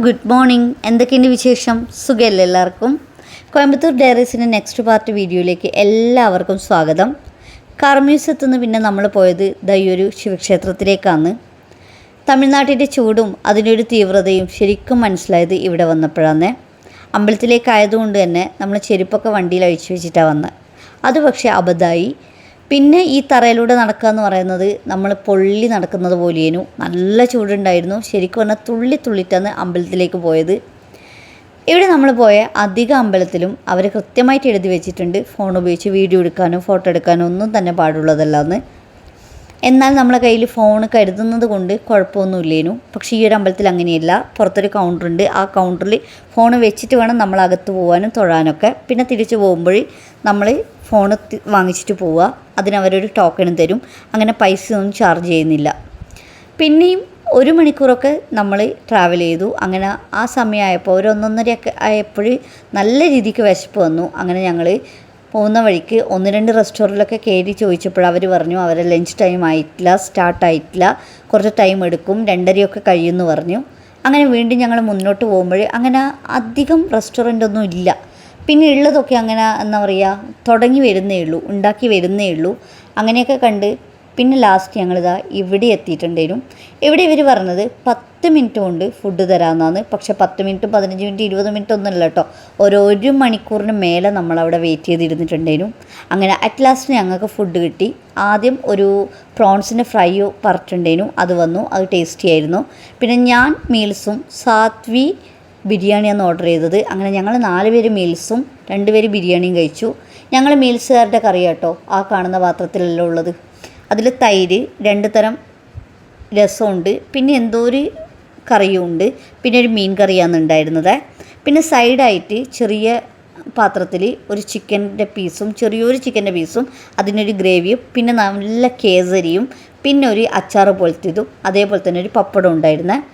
Good morning. എന്തൊക്കെയുണ്ട് വിശേഷം? സുഖമല്ലേ എല്ലാവർക്കും? കോയമ്പത്തൂർ ഡയറീസിൻ്റെ നെക്സ്റ്റ് പാർട്ട് വീഡിയോയിലേക്ക് എല്ലാവർക്കും സ്വാഗതം. കാർമ്യൂസത്തു നിന്ന് പിന്നെ നമ്മൾ പോയത് ദയ്യൊരു ശിവക്ഷേത്രത്തിലേക്കാണ്. തമിഴ്നാട്ടിൻ്റെ ചൂടും അതിൻ്റെ ഒരു തീവ്രതയും ശരിക്കും മനസ്സിലായത് ഇവിടെ വന്നപ്പോഴാണ്. അമ്പലത്തിലേക്കായതുകൊണ്ട് തന്നെ നമ്മൾ ചെരുപ്പൊക്കെ വണ്ടിയിൽ അഴിച്ചു വെച്ചിട്ടാണ് വന്നത്. അത് പക്ഷേ അബദ്ധമായി. പിന്നെ ഈ തറയിലൂടെ നടക്കുക എന്ന് പറയുന്നത് നമ്മൾ പൊള്ളി നടക്കുന്നത് പോലെയേനു. നല്ല ചൂടുണ്ടായിരുന്നു. ശരിക്കും പറഞ്ഞാൽ തുള്ളിയിട്ടാണ് അമ്പലത്തിലേക്ക് പോയത്. ഇവിടെ നമ്മൾ പോയ അധിക അമ്പലത്തിലും അവർ കൃത്യമായിട്ട് എഴുതി വെച്ചിട്ടുണ്ട് ഫോൺ ഉപയോഗിച്ച് വീഡിയോ എടുക്കാനോ ഫോട്ടോ എടുക്കാനോ ഒന്നും തന്നെ പാടുള്ളതല്ലാന്ന്. എന്നാൽ നമ്മളെ കയ്യിൽ ഫോൺ കരുതുന്നത് കൊണ്ട് കുഴപ്പമൊന്നുമില്ലേനു. പക്ഷേ ഈ ഒരു അമ്പലത്തിൽ അങ്ങനെയല്ല. പുറത്തൊരു കൗണ്ടറുണ്ട്. ആ കൗണ്ടറിൽ ഫോൺ വെച്ചിട്ട് വേണം നമ്മൾ അകത്ത് പോകാനും തൊഴാനൊക്കെ. പിന്നെ തിരിച്ചു പോകുമ്പോൾ നമ്മൾ ഫോൺ വാങ്ങിച്ചിട്ട് പോവുക. അതിനവരൊരു ടോക്കണും തരും. അങ്ങനെ പൈസയൊന്നും ചാർജ് ചെയ്യുന്നില്ല. പിന്നെയും 1 മണിക്കൂറൊക്കെ നമ്മൾ ട്രാവൽ ചെയ്തു. അങ്ങനെ ആ സമയമായപ്പോൾ ഒരു 1:30 ആയപ്പോൾ നല്ല രീതിക്ക് വിശപ്പ് വന്നു. അങ്ങനെ ഞങ്ങൾ പോകുന്ന വഴിക്ക് 1-2 റെസ്റ്റോറൻറ്റിലൊക്കെ കയറി ചോദിച്ചപ്പോൾ അവർ പറഞ്ഞു അവരെ ലഞ്ച് ടൈം ആയിട്ടില്ല, സ്റ്റാർട്ടായിട്ടില്ല, കുറച്ച് ടൈം എടുക്കും, 2:30 കഴിയുമെന്ന് പറഞ്ഞു. അങ്ങനെ വീണ്ടും ഞങ്ങൾ മുന്നോട്ട് പോകുമ്പോൾ അങ്ങനെ അധികം റെസ്റ്റോറൻ്റൊന്നും ഇല്ല. പിന്നെ ഉള്ളതൊക്കെ അങ്ങനെ എന്താ പറയുക, തുടങ്ങി വരുന്നേ ഉള്ളൂ, ഉണ്ടാക്കി വരുന്നേ ഉള്ളൂ. അങ്ങനെയൊക്കെ കണ്ട് പിന്നെ ലാസ്റ്റ് ഞങ്ങളിതാ ഇവിടെ എത്തിയിട്ടുണ്ടായിരുന്നു. ഇവിടെ ഇവർ പറഞ്ഞത് 10 മിനിറ്റ് കൊണ്ട് ഫുഡ് തരാമെന്നാണ്. പക്ഷേ 10 മിനിറ്റ് 15 മിനിറ്റ് 20 മിനിറ്റ് ഒന്നുമില്ല കേട്ടോ. 1 മണിക്കൂറിന് മേലെ നമ്മളവിടെ വെയിറ്റ് ചെയ്തിരുന്നിട്ടുണ്ടായിരുന്നു. അങ്ങനെ അറ്റ് ലാസ്റ്റ് ഞങ്ങൾക്ക് ഫുഡ് കിട്ടി. ആദ്യം ഒരു പ്രോൺസിൻ്റെ ഫ്രൈയോ പറഞ്ഞിട്ടുണ്ടായിരുന്നു. അത് വന്നു, അത് ടേസ്റ്റി ആയിരുന്നു. പിന്നെ ഞാൻ മീൽസും സാത്വി ബിരിയാണിയാണ് ഓർഡർ ചെയ്തത്. അങ്ങനെ ഞങ്ങൾ 4 പേര് മീൽസും 2 പേര് ബിരിയാണിയും കഴിച്ചു. ഞങ്ങൾ മീൽസുകാരുടെ കറി കേട്ടോ ആ കാണുന്ന പാത്രത്തിലല്ല ഉള്ളത്. അതിൽ തൈര്, 2 തരം രസമുണ്ട്, പിന്നെ എന്തോ ഒരു കറിയും ഉണ്ട്, പിന്നെ ഒരു മീൻ കറിയാണ് ഉണ്ടായിരുന്നത്. പിന്നെ സൈഡായിട്ട് ചെറിയ പാത്രത്തിൽ ഒരു ചിക്കൻ്റെ പീസും, ചെറിയൊരു ചിക്കൻ്റെ പീസും, അതിനൊരു ഗ്രേവിയും, പിന്നെ നല്ല കേസരിയും, പിന്നെ ഒരു അച്ചാറ് പോലത്തേതും, അതേപോലെ തന്നെ ഒരു പപ്പടം ഉണ്ടായിരുന്നത്.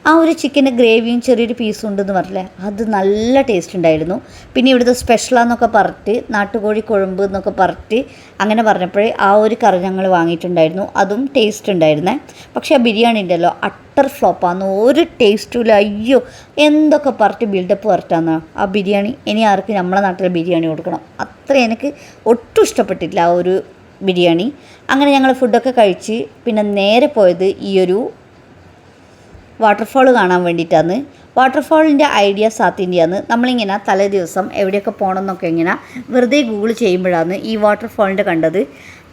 ആ ഒരു ചിക്കൻ്റെ ഗ്രേവിയും ചെറിയൊരു പീസും ഉണ്ടെന്ന് പറഞ്ഞില്ലേ, അത് നല്ല ടേസ്റ്റ് ഉണ്ടായിരുന്നു. പിന്നെ ഇവിടുത്തെ സ്പെഷ്യലാന്നൊക്കെ പറഞ്ഞിട്ട് നാട്ടുകോഴി കുഴമ്പ് എന്നൊക്കെ പറഞ്ഞിട്ട് അങ്ങനെ പറഞ്ഞപ്പോഴേ ആ ഒരു കറി ഞങ്ങൾ വാങ്ങിയിട്ടുണ്ടായിരുന്നു. അതും ടേസ്റ്റ് ഉണ്ടായിരുന്നേ. പക്ഷേ ആ ബിരിയാണി ഉണ്ടല്ലോ അട്ടർ ഫ്ലോപ്പാന്ന്, ഒരു ടേസ്റ്റുമില്ല. അയ്യോ, എന്തൊക്കെ പറഞ്ഞിട്ട് ബിൽഡപ്പ് പറഞ്ഞിട്ടാന്ന് ആ ബിരിയാണി. ഇനി ആർക്ക് നമ്മളെ നാട്ടിലെ ബിരിയാണി കൊടുക്കണം. അത്ര എനിക്ക് ഒട്ടും ഇഷ്ടപ്പെട്ടില്ല ആ ഒരു ബിരിയാണി. അങ്ങനെ ഞങ്ങൾ ഫുഡൊക്കെ കഴിച്ച് പിന്നെ നേരെ പോയത് ഈ ഒരു വാട്ടർഫാൾ കാണാൻ വേണ്ടിയിട്ടാണ്. വാട്ടർഫാളിൻ്റെ ഐഡിയ സാത്തിൻ്റെയാണ്. നമ്മളിങ്ങനെ തലേ ദിവസം എവിടെയൊക്കെ പോകണം എന്നൊക്കെ ഇങ്ങനെ വെറുതെ ഗൂഗിൾ ചെയ്യുമ്പോഴാണ് ഈ വാട്ടർഫാളിൻ്റെ കണ്ടത്.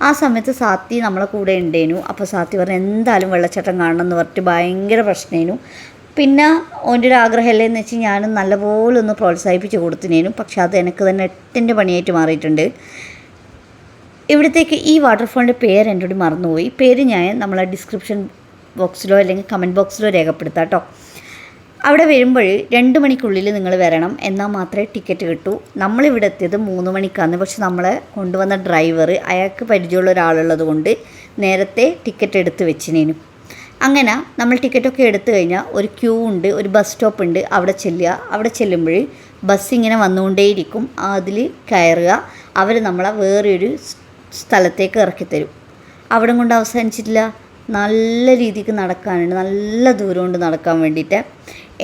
ആ സമയത്ത് സാത്തി നമ്മളെ കൂടെ ഉണ്ടേനു. അപ്പോൾ സാത്തി പറഞ്ഞു എന്തായാലും വെള്ളച്ചാട്ടം കാണണം എന്ന് പറഞ്ഞിട്ട് ഭയങ്കര പ്രശ്നേനു. പിന്നെ ഓൻ്റെ ഒരു ആഗ്രഹമല്ലേ എന്ന് വെച്ച് ഞാനും നല്ലപോലെ ഒന്ന് പ്രോത്സാഹിപ്പിച്ച് കൊടുത്തിനേനും. പക്ഷെ അത് എനിക്ക് തന്നെ 8ൻ്റെ പണിയായിട്ട് മാറിയിട്ടുണ്ട്. ഇവിടത്തേക്ക് ഈ വാട്ടർഫാളിൻ്റെ പേര് എന്നോട് മറന്നുപോയി. പേര് ഞാൻ നമ്മളെ ഡിസ്ക്രിപ്ഷൻ ബോക്സിലോ അല്ലെങ്കിൽ കമൻറ്റ് ബോക്സിലോ രേഖപ്പെടുത്താം കേട്ടോ. അവിടെ വരുമ്പോൾ 2 മണിക്കുള്ളിൽ നിങ്ങൾ വരണം, എന്നാൽ മാത്രമേ ടിക്കറ്റ് കിട്ടൂ. നമ്മളിവിടെ എത്തിയത് 3 മണിക്കാണ്. പക്ഷെ നമ്മളെ കൊണ്ടുവന്ന ഡ്രൈവർ അയാൾക്ക് പരിചയമുള്ള ഒരാളുള്ളത് കൊണ്ട് നേരത്തെ ടിക്കറ്റ് എടുത്ത് വെച്ചിനേനു. അങ്ങനെ നമ്മൾ ടിക്കറ്റൊക്കെ എടുത്തു കഴിഞ്ഞാൽ ഒരു ക്യൂ ഉണ്ട്, ഒരു ബസ് സ്റ്റോപ്പ് ഉണ്ട്. അവിടെ ചെല്ലുക. അവിടെ ചെല്ലുമ്പോൾ ബസ് ഇങ്ങനെ വന്നുകൊണ്ടേയിരിക്കും. അതിൽ കയറുക. അവർ നമ്മളെ വേറൊരു സ്ഥലത്തേക്ക് ഇറക്കിത്തരും. അവിടെ കൊണ്ട് അവസാനിച്ചിട്ടില്ല. നല്ല രീതിക്ക് നടക്കാനുണ്ട്, നല്ല ദൂരമുണ്ട് നടക്കാൻ വേണ്ടിയിട്ട്.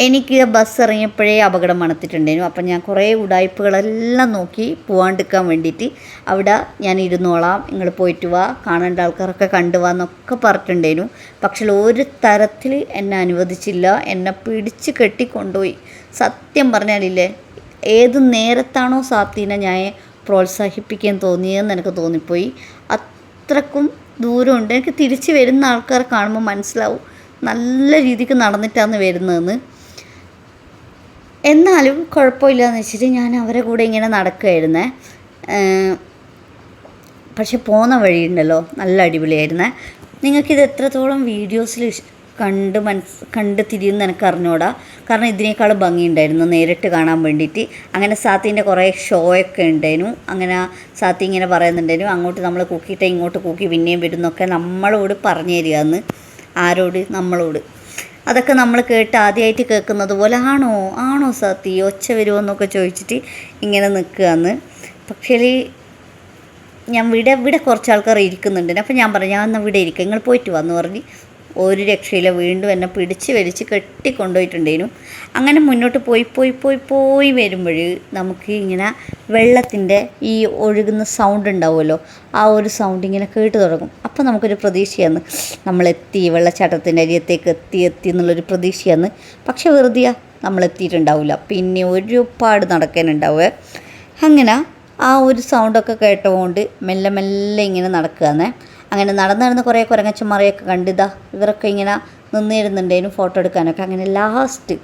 എനിക്ക് ബസ് ഇറങ്ങിയപ്പോഴേ അപകടം മണത്തിട്ടുണ്ടായിരുന്നു. അപ്പം ഞാൻ കുറേ ഉടായ്പകളെല്ലാം നോക്കി പോകാണ്ടിരിക്കാൻ വേണ്ടിയിട്ട് അവിടെ ഞാൻ ഇരുന്നോളാം, നിങ്ങൾ പോയിട്ട് വാ, കാണേണ്ട ആൾക്കാരൊക്കെ കണ്ടുവാ എന്നൊക്കെ പറഞ്ഞിട്ടുണ്ടായിരുന്നു. പക്ഷേ ഒരു തരത്തിൽ എന്നെ അനുവദിച്ചില്ല. എന്നെ പിടിച്ച് കെട്ടിക്കൊണ്ടുപോയി. സത്യം പറഞ്ഞാലില്ലേ, ഏത് നേരത്താണോ സാത്തീനെ ഞാൻ പ്രോത്സാഹിപ്പിക്കാൻ തോന്നിയതെന്ന് എനിക്ക് തോന്നിപ്പോയി. അത്രക്കും ദൂരമുണ്ട്. എനിക്ക് തിരിച്ച് വരുന്ന ആൾക്കാരെ കാണുമ്പോൾ മനസ്സിലാവും നല്ല രീതിക്ക് നടന്നിട്ടാണ് വരുന്നതെന്ന്. എന്നാലും കുഴപ്പമില്ലയെന്ന് വെച്ചിട്ട് ഞാൻ അവരെ കൂടെ ഇങ്ങനെ നടക്കുമായിരുന്നേ. പക്ഷെ പോകുന്ന വഴിയുണ്ടല്ലോ നല്ല അടിപൊളിയായിരുന്നേ. നിങ്ങൾക്കിത് എത്രത്തോളം വീഡിയോസിൽ കണ്ട് തിരിയുമെന്ന് എനിക്ക് അറിഞ്ഞൂടാ. കാരണം ഇതിനേക്കാൾ ഭംഗിയുണ്ടായിരുന്നു നേരിട്ട് കാണാൻ വേണ്ടിയിട്ട്. അങ്ങനെ സാത്തീൻ്റെ കുറേ ഷോയൊക്കെ ഉണ്ടായിരുന്നു. അങ്ങനെ സാത്തി ഇങ്ങനെ പറയുന്നുണ്ടായിരുന്നു അങ്ങോട്ട് നമ്മൾ കൂക്കിയിട്ട് ഇങ്ങോട്ട് കൂക്കി പിന്നെയും വരുന്നൊക്കെ നമ്മളോട് പറഞ്ഞു തരികയെന്ന്. ആരോട്? നമ്മളോട്. അതൊക്കെ നമ്മൾ കേട്ട് ആദ്യമായിട്ട് കേൾക്കുന്നത് പോലെ ആണോ സാത്തി ഒച്ച വരുമോ എന്നൊക്കെ ചോദിച്ചിട്ട് ഇങ്ങനെ നിൽക്കുകയെന്ന്. പക്ഷേ ഞാൻ ഇവിടെ കുറച്ച് ആൾക്കാർ ഇരിക്കുന്നുണ്ട്. അപ്പോൾ ഞാൻ പറഞ്ഞു ഞാൻ എന്നാൽ ഇവിടെ ഇരിക്കുക, നിങ്ങൾ പോയിട്ട് വന്ന് പറഞ്ഞ് ഒരു രക്ഷയില്ല, വീണ്ടും എന്നെ പിടിച്ച് വലിച്ച് കെട്ടിക്കൊണ്ടുപോയിട്ടുണ്ടേനു. അങ്ങനെ മുന്നോട്ട് പോയി വരുമ്പോൾ നമുക്ക് ഇങ്ങനെ വെള്ളത്തിൻ്റെ ഈ ഒഴുകുന്ന സൗണ്ട് ഉണ്ടാവുമല്ലോ, ആ ഒരു സൗണ്ട് ഇങ്ങനെ കേട്ട് തുടങ്ങും. അപ്പോൾ നമുക്കൊരു പ്രതീക്ഷയാണ്, നമ്മളെത്തി, വെള്ളച്ചാട്ടത്തിൻ്റെ അരിയത്തേക്ക് എത്തി എന്നുള്ളൊരു പ്രതീക്ഷയാണ്. പക്ഷെ വെറുതെ നമ്മളെത്തിയിട്ടുണ്ടാവില്ല, പിന്നെ ഒരുപാട് നടക്കാനുണ്ടാവുക. അങ്ങനെ ആ ഒരു സൗണ്ടൊക്കെ കേട്ടുകൊണ്ട് മെല്ലെ മെല്ലെ ഇങ്ങനെ നടക്കുകയെന്നേ. അങ്ങനെ നടന്ന് കുറേ കുരങ്ങച്ചന്മാരെയൊക്കെ കണ്ടിതാ ഇവരൊക്കെ ഇങ്ങനെ നിന്നിരുന്നുണ്ടേനും ഫോട്ടോ എടുക്കാനൊക്കെ. അങ്ങനെ ലാസ്റ്റ്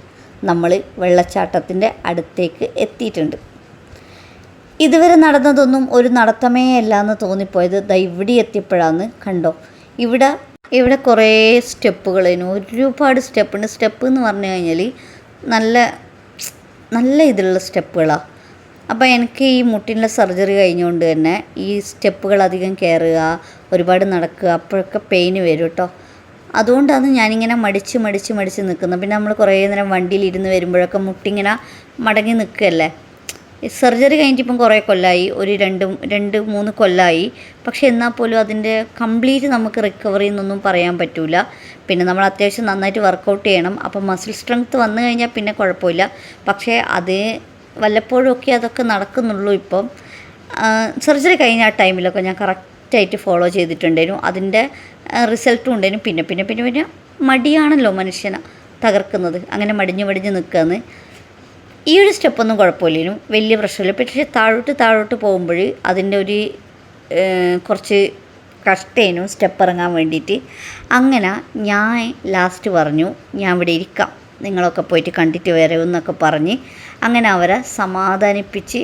നമ്മൾ വെള്ളച്ചാട്ടത്തിൻ്റെ അടുത്തേക്ക് എത്തിയിട്ടുണ്ട്. ഇതുവരെ നടന്നതൊന്നും ഒരു നടത്തമേ അല്ല എന്ന് തോന്നിപ്പോയത് ദാ ഇവിടെ എത്തിയപ്പോഴാണ്. കണ്ടോ, ഇവിടെ കുറേ സ്റ്റെപ്പുകളേനു, ഒരുപാട് സ്റ്റെപ്പുണ്ട്. സ്റ്റെപ്പ് എന്ന് പറഞ്ഞു കഴിഞ്ഞാൽ നല്ല ഇതിലുള്ള സ്റ്റെപ്പുകളാണ്. അപ്പോൾ എനിക്ക് ഈ മുട്ടിനുള്ള സർജറി കഴിഞ്ഞുകൊണ്ട് തന്നെ ഈ സ്റ്റെപ്പുകൾ അധികം കയറുക, ഒരുപാട് നടക്കുക, അപ്പോഴൊക്കെ പെയിന് വരും കേട്ടോ. അതുകൊണ്ടാണ് ഞാനിങ്ങനെ മടിച്ച് നിൽക്കുന്നത്. പിന്നെ നമ്മൾ കുറേ നേരം വണ്ടിയിലിരുന്ന് വരുമ്പോഴൊക്കെ മുട്ടിങ്ങനെ മടങ്ങി നിൽക്കുകയല്ലേ. സർജറി കഴിഞ്ഞിട്ട് ഇപ്പം കുറേ കൊല്ലമായി, ഒരു 2-3 കൊല്ലമായി. പക്ഷെ എന്നാൽ പോലും അതിൻ്റെ കംപ്ലീറ്റ് നമുക്ക് റിക്കവറി എന്നൊന്നും പറയാൻ പറ്റില്ല. പിന്നെ നമ്മൾ അത്യാവശ്യം നന്നായിട്ട് വർക്കൗട്ട് ചെയ്യണം. അപ്പം മസിൽ സ്ട്രെങ്ത്ത് വന്നു കഴിഞ്ഞാൽ പിന്നെ കുഴപ്പമില്ല. പക്ഷേ അത് വല്ലപ്പോഴുമൊക്കെ അതൊക്കെ നടക്കുന്നുള്ളൂ. ഇപ്പം സർജറി കഴിഞ്ഞ ആ ടൈമിലൊക്കെ ഞാൻ കറക്റ്റായിട്ട് ഫോളോ ചെയ്തിട്ടുണ്ടായിരുന്നു. അതിൻ്റെ റിസൾട്ടും ഉണ്ടായിരുന്നു. പിന്നെ മടിയാണല്ലോ മനുഷ്യനെ തകർക്കുന്നത്. അങ്ങനെ മടിഞ്ഞ് നിൽക്കുകയെന്ന്. ഈ ഒരു സ്റ്റെപ്പൊന്നും കുഴപ്പമില്ലേനും, വലിയ പ്രശ്നമില്ല. പക്ഷേ താഴോട്ട് പോകുമ്പോൾ അതിൻ്റെ ഒരു കുറച്ച് കഷ്ടേനും സ്റ്റെപ്പ് ഇറങ്ങാൻ വേണ്ടിയിട്ട്. അങ്ങനെ ഞാൻ ലാസ്റ്റ് പറഞ്ഞു, ഞാൻ ഇവിടെ ഇരിക്കാം, നിങ്ങളൊക്കെ പോയിട്ട് കണ്ടിട്ട് വരൂന്നൊക്കെ പറഞ്ഞ് അങ്ങനെ അവരെ സമാധാനിപ്പിച്ച്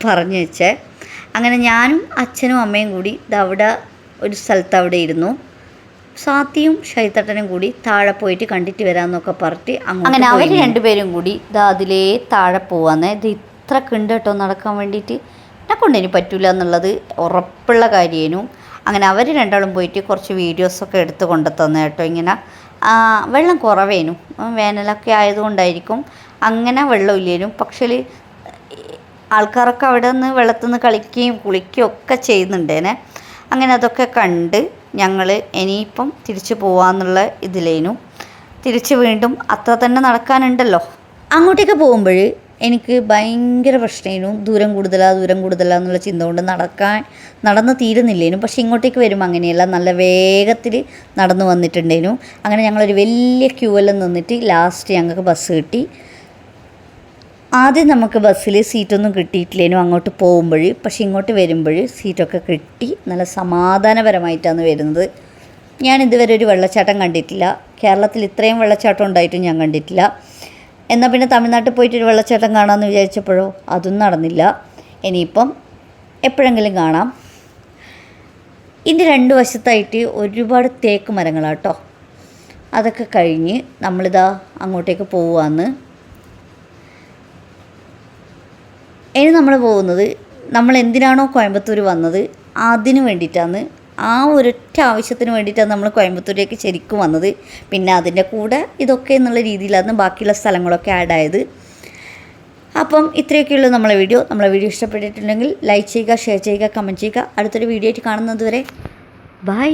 പറഞ്ഞു വെച്ചേ. അങ്ങനെ ഞാനും അച്ഛനും അമ്മയും കൂടി അവിടെ ഒരു സ്ഥലത്ത് അവിടെ ഇരുന്നു. സാത്തിയും ഷൈത്തട്ടനും കൂടി താഴെ പോയിട്ട് കണ്ടിട്ട് വരാമെന്നൊക്കെ പറഞ്ഞിട്ട് അങ്ങനെ അവർ രണ്ടുപേരും കൂടി അതിലേ താഴെ പോവാന്നേ. ഇത് ഇത്ര കണ്ട് കേട്ടോ നടക്കാൻ വേണ്ടിയിട്ട്. എന്നെ കൊണ്ട് ഇനി പറ്റില്ല എന്നുള്ളത് ഉറപ്പുള്ള കാര്യമായിരുന്നു. അങ്ങനെ അവർ രണ്ടാളും പോയിട്ട് കുറച്ച് വീഡിയോസൊക്കെ എടുത്ത് കൊണ്ടു തന്നെ കേട്ടോ. ഇങ്ങനെ വെള്ളം കുറവേനു, വേനലൊക്കെ ആയതുകൊണ്ടായിരിക്കും അങ്ങനെ വെള്ളമില്ലേനും. പക്ഷേ ആൾക്കാരൊക്കെ അവിടെ നിന്ന് വെള്ളത്തിൽ നിന്ന് കളിക്കുകയും കുളിക്കുകയും ഒക്കെ ചെയ്യുന്നുണ്ടേനെ. അങ്ങനെ അതൊക്കെ കണ്ട് ഞങ്ങൾ ഇനിയിപ്പം തിരിച്ചു പോകാമെന്നുള്ള ഇതിലേനു. തിരിച്ച് വീണ്ടും അത്ര തന്നെ നടക്കാനുണ്ടല്ലോ. അങ്ങോട്ടേക്ക് പോകുമ്പോൾ എനിക്ക് ഭയങ്കര പ്രശ്നമായിരുന്നു. ദൂരം കൂടുതലാന്നുള്ള ചിന്ത കൊണ്ട് നടന്ന് തീരുന്നില്ലേനും. പക്ഷേ ഇങ്ങോട്ടേക്ക് വരുമ്പോൾ അങ്ങനെയല്ല, നല്ല വേഗത്തിൽ നടന്നു വന്നിട്ടുണ്ടേനു. അങ്ങനെ ഞങ്ങളൊരു വലിയ ക്യൂവെല്ലാം നിന്നിട്ട് ലാസ്റ്റ് ഞങ്ങൾക്ക് ബസ് കിട്ടി. ആദ്യം നമുക്ക് ബസ്സിൽ സീറ്റൊന്നും കിട്ടിയിട്ടില്ലേനു അങ്ങോട്ട് പോകുമ്പോൾ. പക്ഷേ ഇങ്ങോട്ട് വരുമ്പോൾ സീറ്റൊക്കെ കിട്ടി. നല്ല സമാധാനപരമായിട്ടാണ് വരുന്നത്. ഞാൻ ഇതുവരെ ഒരു വെള്ളച്ചാട്ടം കണ്ടിട്ടില്ല. കേരളത്തിൽ ഇത്രയും വെള്ളച്ചാട്ടം ഉണ്ടായിട്ടും ഞാൻ കണ്ടിട്ടില്ല. എന്നാൽ പിന്നെ തമിഴ്നാട്ടിൽ പോയിട്ടൊരു വെള്ളച്ചാട്ടം കാണാമെന്ന് വിചാരിച്ചപ്പോഴോ അതും നടന്നില്ല. ഇനിയിപ്പം എപ്പോഴെങ്കിലും കാണാം. ഇതിൻ്റെ 2 വശത്തായിട്ട് ഒരുപാട് തേക്ക് മരങ്ങളാട്ടോ. അതൊക്കെ കഴിഞ്ഞ് നമ്മളിതാ അങ്ങോട്ടേക്ക് പോവുകയാണ്. ഇനി നമ്മൾ പോകുന്നത്, നമ്മൾ എന്തിനാണോ കോയമ്പത്തൂർ വന്നത് അതിന് വേണ്ടിയിട്ടാണ്. ആ ഒരൊറ്റ ആവശ്യത്തിന് വേണ്ടിയിട്ടാണ് നമ്മൾ കോയമ്പത്തൂരേക്ക് ശരിക്കും വന്നത്. പിന്നെ അതിൻ്റെ കൂടെ ഇതൊക്കെ എന്നുള്ള രീതിയിലാണ് ബാക്കിയുള്ള സ്ഥലങ്ങളൊക്കെ ആഡായത്. അപ്പം ഇത്രയൊക്കെയുള്ളൂ നമ്മളെ വീഡിയോ ഇഷ്ടപ്പെട്ടിട്ടുണ്ടെങ്കിൽ ലൈക്ക് ചെയ്യുക, ഷെയർ ചെയ്യുക, കമൻറ്റ് ചെയ്യുക. അടുത്തൊരു വീഡിയോ ആയിട്ട് കാണുന്നത് വരെ ബൈ.